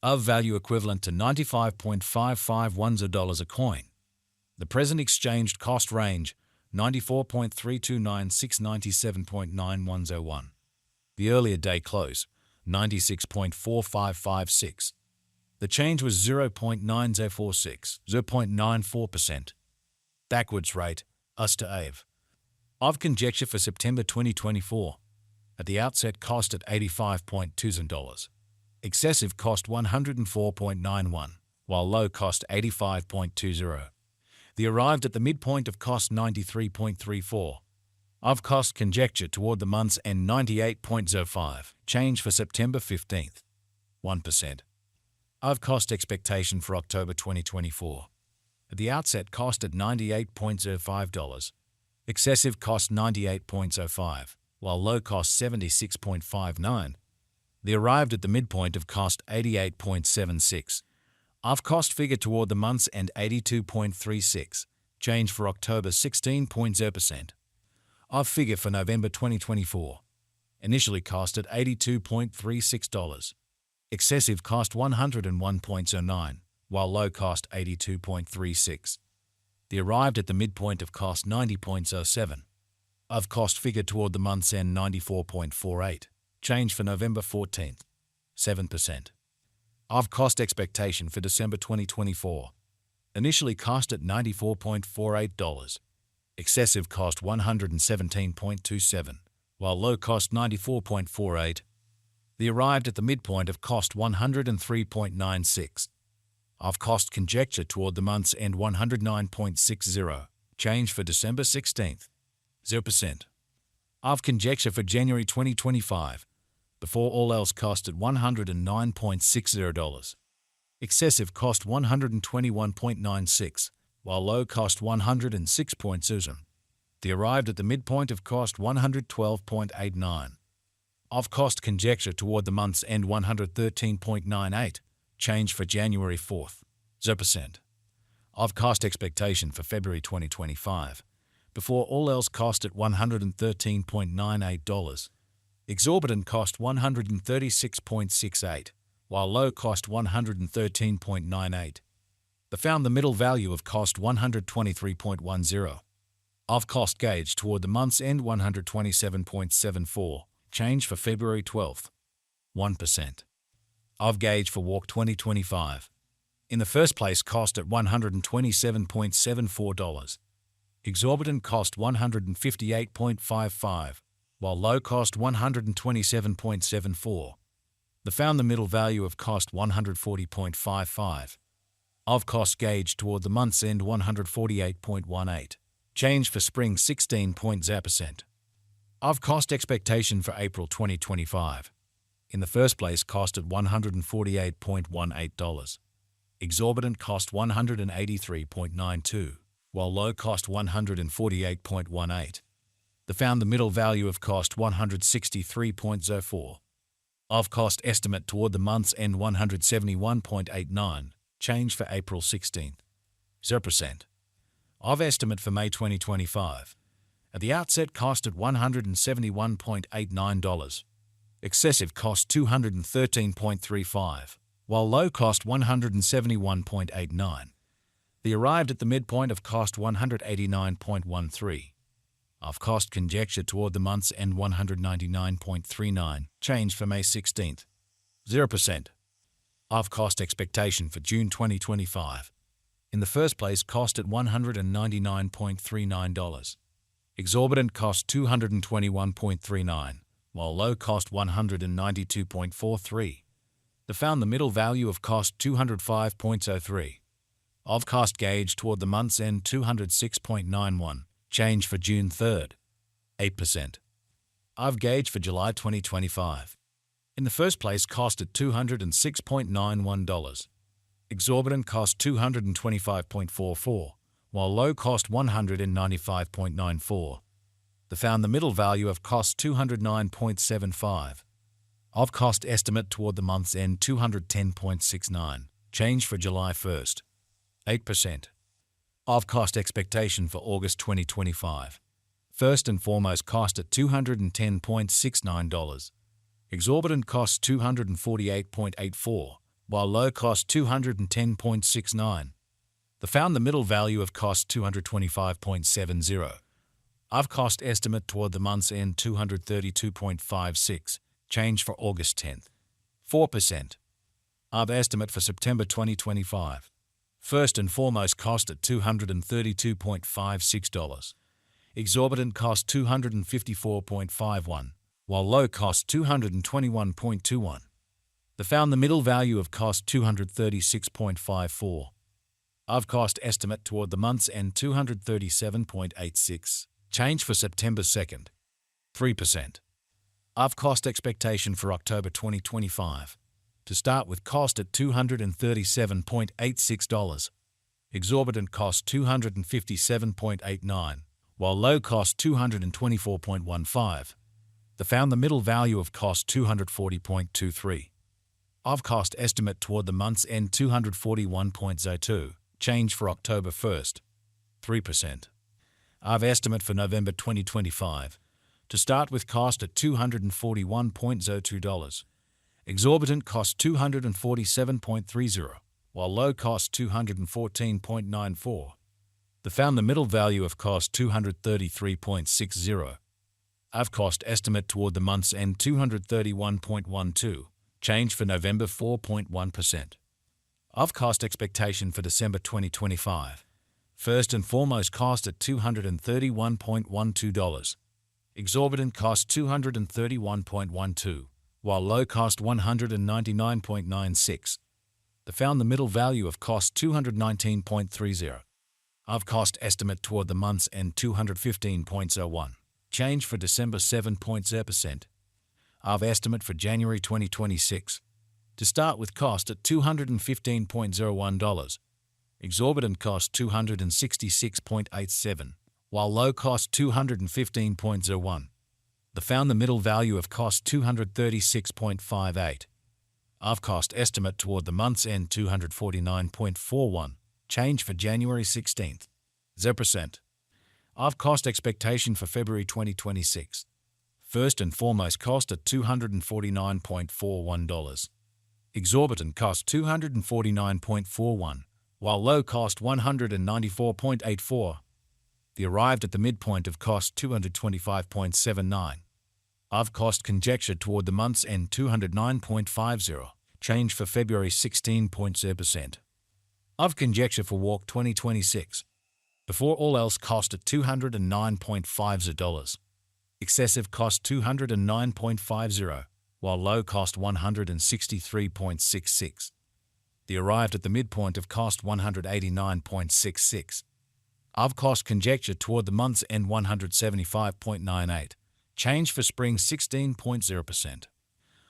of value equivalent to 95.551 dollars a coin. The present exchanged cost range 94.329697.9101. The earlier day close 96.4556. The change was 0.9046, 0.94%. Backwards rate, US to Aave. Of conjecture for September 2024. At the outset cost at $85.20. Excessive cost 104.91, while low cost 85.20. The arrived at the midpoint of cost 93.34. Of cost conjecture toward the month's end 98.05. Change for September 15th. 1%. Of cost expectation for October 2024. At the outset cost at $98.05. Excessive cost 98.05, while low cost 76.59. The arrived at the midpoint of cost 88.76. Of cost figure toward the month's end 82.36. Change for October 16.0%. Of figure for November 2024. Initially cost at $82.36. Excessive cost 101.09, while low cost 82.36. The arrived at the midpoint of cost 90.07. Of cost figure toward the month's end 94.48. Change for November 14th. 7%. Of cost expectation for December 2024. Initially cost at $94.48. Excessive cost 117.27, while low cost 94.48. The arrived at the midpoint of cost 103.96. Of cost conjecture toward the month's end 109.60. Change for December 16th. 0%. Of conjecture for January 2025. Before all else cost at $109.60. Excessive cost 121.96, while low cost 106.20. The arrived at the midpoint of cost 112.89. Of cost conjecture toward the month's end 113.98. Change for January 4th. 0%. Of cost expectation for February 2025. Before all else cost at $113.98. Exorbitant cost 136.68, while low cost 113.98. The found the middle value of cost 123.10. Of cost gauge toward the month's end 127.74. Change for February 12th. 1%. Of gauge for walk 2025. In the first place cost at $127.74. Exorbitant cost 158.55, while low cost 127.74. The found the middle value of cost 140.55. Of cost gauge toward the month's end 148.18. Change for spring 16.0%. Of cost expectation for April 2025. In the first place cost at $148.18. Exorbitant cost 183.92, while low cost 148.18. The found the middle value of cost 163.04. Of cost estimate toward the month's end 171.89. Change for April 16th. 0%. Of estimate for May 2025. At the outset cost at $171.89. Excessive cost $213.35, while low cost $171.89. The arrived at the midpoint of cost $189.13. Of cost conjecture toward the month's end $199.39. Change for May 16th. 0%. Of cost expectation for June 2025. In the first place cost at $199.39. Exorbitant cost $221.39, while low cost $192.43. The found the middle value of cost $205.03. Of cost gauge toward the month's end $206.91. Change for June 3rd. 8%. Of gauge for July 2025. In the first place cost at $206.91. Exorbitant cost $225.44, while low cost $195.94. The found the middle value of cost $209.75. Of cost estimate toward the month's end $210.69. Change for July 1st. 8%. Of cost expectation for August 2025. First and foremost cost at $210.69. Exorbitant cost $248.84, while low cost 210.69. The found the middle value of cost 225.70. I've cost estimate toward the month's end 232.56. Change for August 10th. 4%. I've estimate for September 2025. First and foremost cost at $232.56. Exorbitant cost $254.51, while low cost $221.21. The found the middle value of cost $236.54. I've cost estimate toward the month's end 237.86. Change for September 2nd. 3%. I've cost expectation for October 2025. To start with cost at $237.86. Exorbitant cost $257.89, while low cost $224.15. The found the middle value of cost $240.23. I've cost estimate toward the month's end 241.02. Change for October 1st. 3%. I've estimate for November 2025. To start with cost at $241.02. Exorbitant cost $247.30, while low cost $214.94. The found the middle value of cost $233.60. I've cost estimate toward the month's end 231.12. Change for November 4.1%. I've cost expectation for December 2025. First and foremost cost at $231.12. Exorbitant cost $231.12, while low cost $199.96. The found the middle value of cost $219.30. I've cost estimate toward the month's end 215.01. Change for December 7.0%. I've estimate for January 2026. To start with cost at $215.01. Exorbitant cost $266.87, while low cost $215.01. The found the middle value of cost $236.58. I've cost estimate toward the month's end 249.41. Change for January 16th. 0%. I've cost expectation for February 2026. First and foremost cost at $249.41. Exorbitant cost $249.41, while low cost $194.84. The arrived at the midpoint of cost $225.79. I've cost conjecture toward the month's end 209.50. Change for February 16.0%. I've conjecture for walk 2026. Before all else cost at $209.50. Excessive cost $209.50, while low cost $163.66. The arrived at the midpoint of cost $189.66. I've cost conjecture toward the month's end 175.98. Change for spring 16.0%.